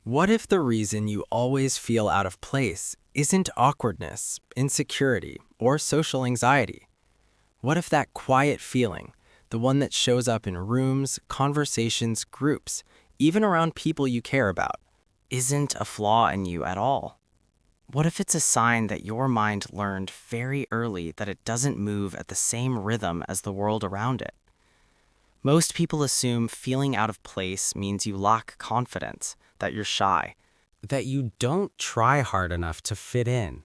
What if the reason you always feel out of place isn't awkwardness, insecurity, or social anxiety? What if that quiet feeling, the one that shows up in rooms, conversations, groups, even around people you care about, isn't a flaw in you at all? What if it's a sign that your mind learned very early that it doesn't move at the same rhythm as the world around it? Most people assume feeling out of place means you lack confidence, that you're shy, that you don't try hard enough to fit in.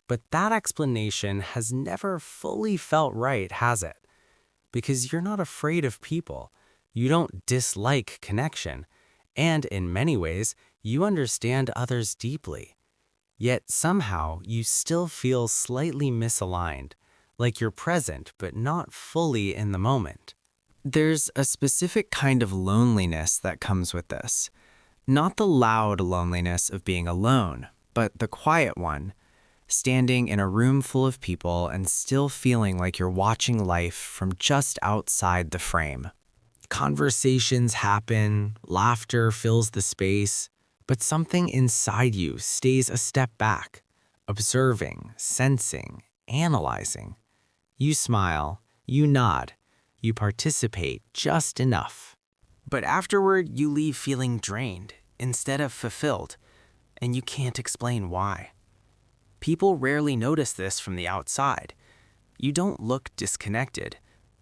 But that explanation has never fully felt right, has it? Because you're not afraid of people. You don't dislike connection. And in many ways, you understand others deeply. Yet somehow you still feel slightly misaligned, like you're present but not fully in the moment. There's a specific kind of loneliness that comes with this. Not the loud loneliness of being alone, but the quiet one, standing in a room full of people and still feeling like you're watching life from just outside the frame. Conversations happen, laughter fills the space, but something inside you stays a step back, observing, sensing, analyzing. You smile, you nod, you participate just enough. But afterward, you leave feeling drained instead of fulfilled, and you can't explain why. People rarely notice this from the outside. You don't look disconnected.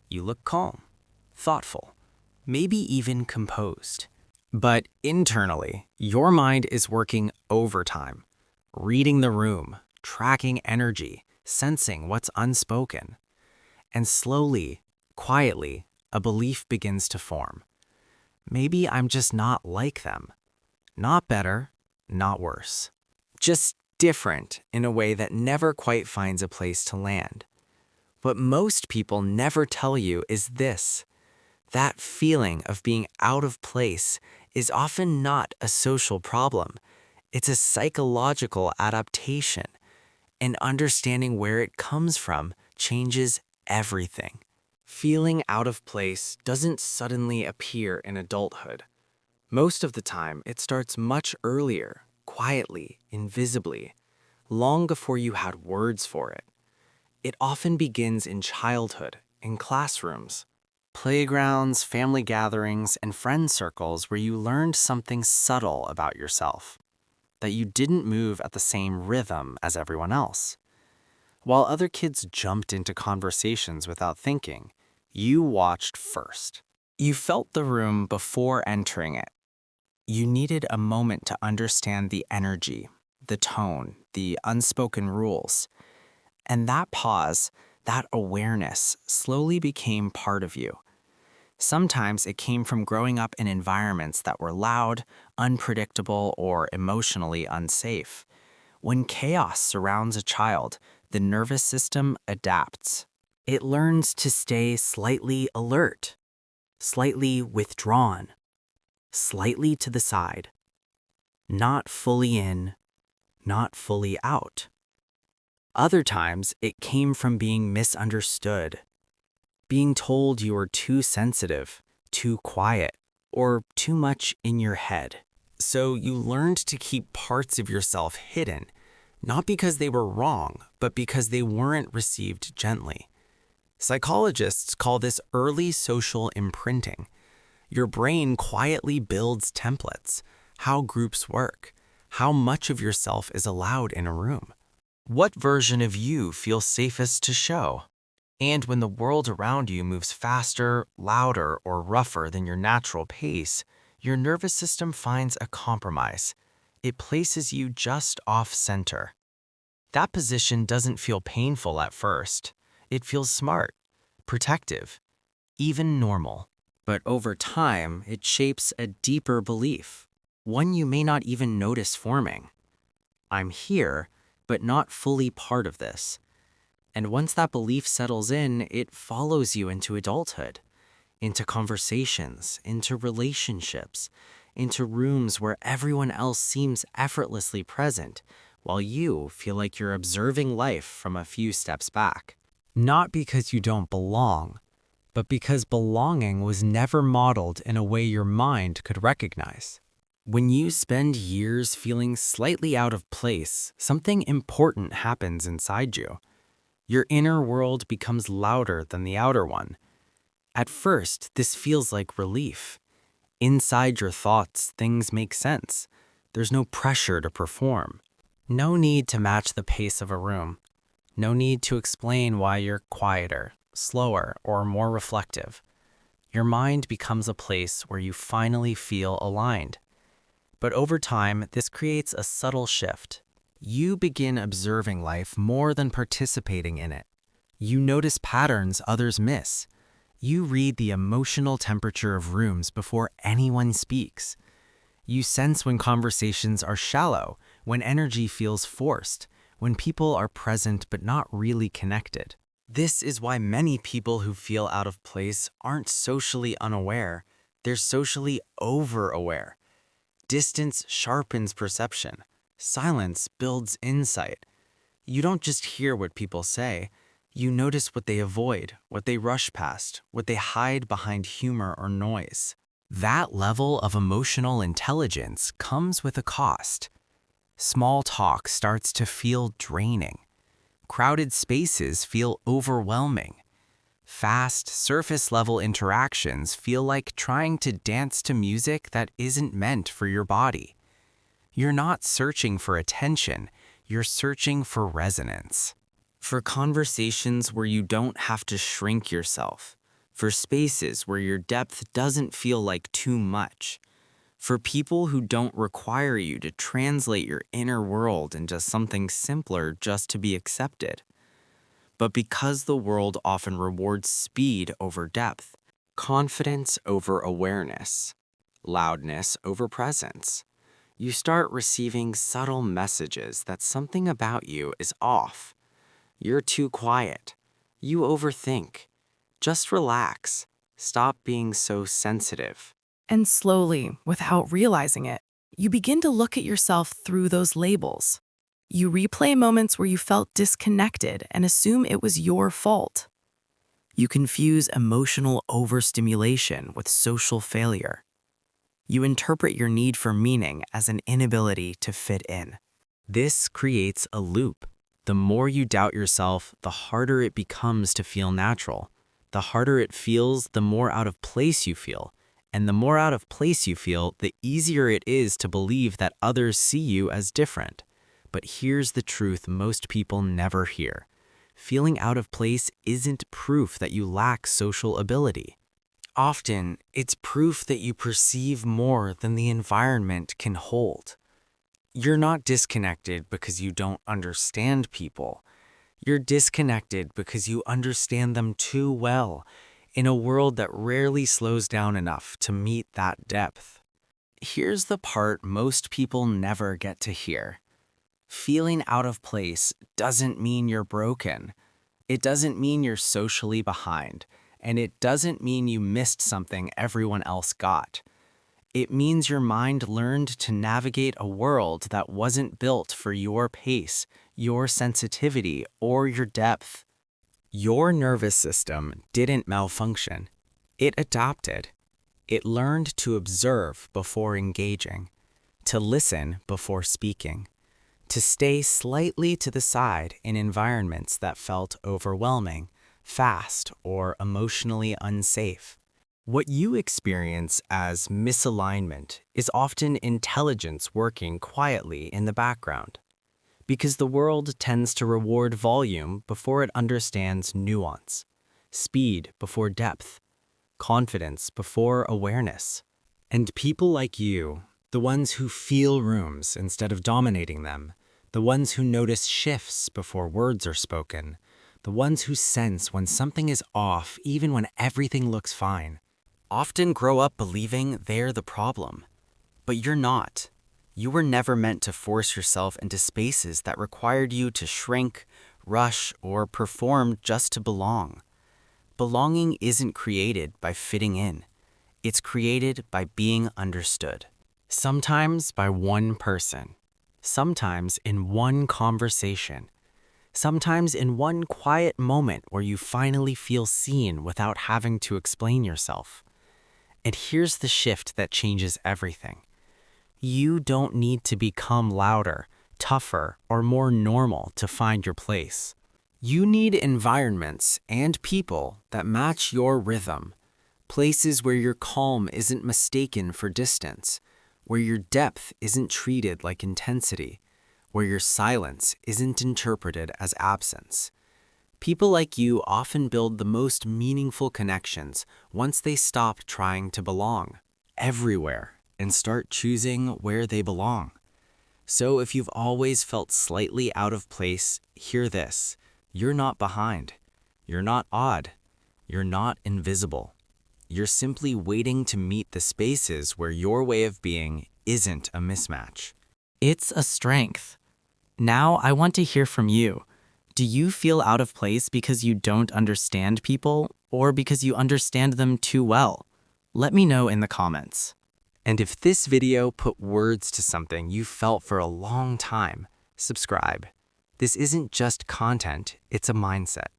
You look calm, thoughtful, maybe even composed. But internally, your mind is working overtime, reading the room, tracking energy, sensing what's unspoken. And slowly, quietly, a belief begins to form. Maybe I'm just not like them. Not better, not worse. Just different in a way that never quite finds a place to land. What most people never tell you is this: that feeling of being out of place is often not a social problem. It's a psychological adaptation, and understanding where it comes from changes everything. Feeling out of place doesn't suddenly appear in adulthood. Most of the time, it starts much earlier, quietly, invisibly, long before you had words for it. It often begins in childhood, in classrooms, playgrounds, family gatherings, and friend circles where you learned something subtle about yourself, that you didn't move at the same rhythm as everyone else. While other kids jumped into conversations without thinking, you watched first. You felt the room before entering it. You needed a moment to understand the energy, the tone, the unspoken rules. And that pause, that awareness, slowly became part of you. Sometimes it came from growing up in environments that were loud, unpredictable, or emotionally unsafe. When chaos surrounds a child, the nervous system adapts. It learns to stay slightly alert, slightly withdrawn, slightly to the side, not fully in, not fully out. Other times, it came from being misunderstood, being told you were too sensitive, too quiet, or too much in your head. So you learned to keep parts of yourself hidden, not because they were wrong, but because they weren't received gently. Psychologists call this early social imprinting. Your brain quietly builds templates, how groups work, how much of yourself is allowed in a room, what version of you feels safest to show. And when the world around you moves faster, louder, or rougher than your natural pace, your nervous system finds a compromise. It places you just off-center. That position doesn't feel painful at first. It feels smart, protective, even normal. But over time, it shapes a deeper belief, one you may not even notice forming. I'm here, but not fully part of this. And once that belief settles in, it follows you into adulthood, into conversations, into relationships, into rooms where everyone else seems effortlessly present, while you feel like you're observing life from a few steps back. Not because you don't belong, but because belonging was never modeled in a way your mind could recognize. When you spend years feeling slightly out of place, something important happens inside you. Your inner world becomes louder than the outer one. At first, this feels like relief. Inside your thoughts, things make sense. There's no pressure to perform. No need to match the pace of a room. No need to explain why you're quieter, slower, or more reflective. Your mind becomes a place where you finally feel aligned. But over time, this creates a subtle shift. You begin observing life more than participating in it. You notice patterns others miss. You read the emotional temperature of rooms before anyone speaks. You sense when conversations are shallow, when energy feels forced, when people are present but not really connected. This is why many people who feel out of place aren't socially unaware, they're socially over-aware. Distance sharpens perception. Silence builds insight. You don't just hear what people say, you notice what they avoid, what they rush past, what they hide behind humor or noise. That level of emotional intelligence comes with a cost. Small talk starts to feel draining. Crowded spaces feel overwhelming. Fast, surface-level interactions feel like trying to dance to music that isn't meant for your body. You're not searching for attention, you're searching for resonance. For conversations where you don't have to shrink yourself. For spaces where your depth doesn't feel like too much. For people who don't require you to translate your inner world into something simpler just to be accepted. But because the world often rewards speed over depth, confidence over awareness, loudness over presence, you start receiving subtle messages that something about you is off. You're too quiet. You overthink. Just relax. Stop being so sensitive. And slowly, without realizing it, you begin to look at yourself through those labels. You replay moments where you felt disconnected and assume it was your fault. You confuse emotional overstimulation with social failure. You interpret your need for meaning as an inability to fit in. This creates a loop. The more you doubt yourself, the harder it becomes to feel natural. The harder it feels, the more out of place you feel. And the more out of place you feel, the easier it is to believe that others see you as different. But here's the truth most people never hear. Feeling out of place isn't proof that you lack social ability. Often, it's proof that you perceive more than the environment can hold. You're not disconnected because you don't understand people. You're disconnected because you understand them too well, in a world that rarely slows down enough to meet that depth. Here's the part most people never get to hear. Feeling out of place doesn't mean you're broken. It doesn't mean you're socially behind, and it doesn't mean you missed something everyone else got. It means your mind learned to navigate a world that wasn't built for your pace, your sensitivity, or your depth. Your nervous system didn't malfunction. It adapted. It learned to observe before engaging, to listen before speaking, to stay slightly to the side in environments that felt overwhelming, fast, or emotionally unsafe. What you experience as misalignment is often intelligence working quietly in the background, because the world tends to reward volume before it understands nuance, speed before depth, confidence before awareness. And people like you, the ones who feel rooms instead of dominating them, the ones who notice shifts before words are spoken, the ones who sense when something is off even when everything looks fine, often grow up believing they're the problem. But you're not. You were never meant to force yourself into spaces that required you to shrink, rush, or perform just to belong. Belonging isn't created by fitting in. It's created by being understood. Sometimes by one person. Sometimes in one conversation. Sometimes in one quiet moment where you finally feel seen without having to explain yourself. And here's the shift that changes everything. You don't need to become louder, tougher, or more normal to find your place. You need environments and people that match your rhythm. Places where your calm isn't mistaken for distance, where your depth isn't treated like intensity, where your silence isn't interpreted as absence. People like you often build the most meaningful connections once they stop trying to belong everywhere and start choosing where they belong. So if you've always felt slightly out of place, hear this. You're not behind. You're not odd. You're not invisible. You're simply waiting to meet the spaces where your way of being isn't a mismatch. It's a strength. Now I want to hear from you. Do you feel out of place because you don't understand people or because you understand them too well? Let me know in the comments. And if this video put words to something you felt for a long time, subscribe. This isn't just content, it's a mindset.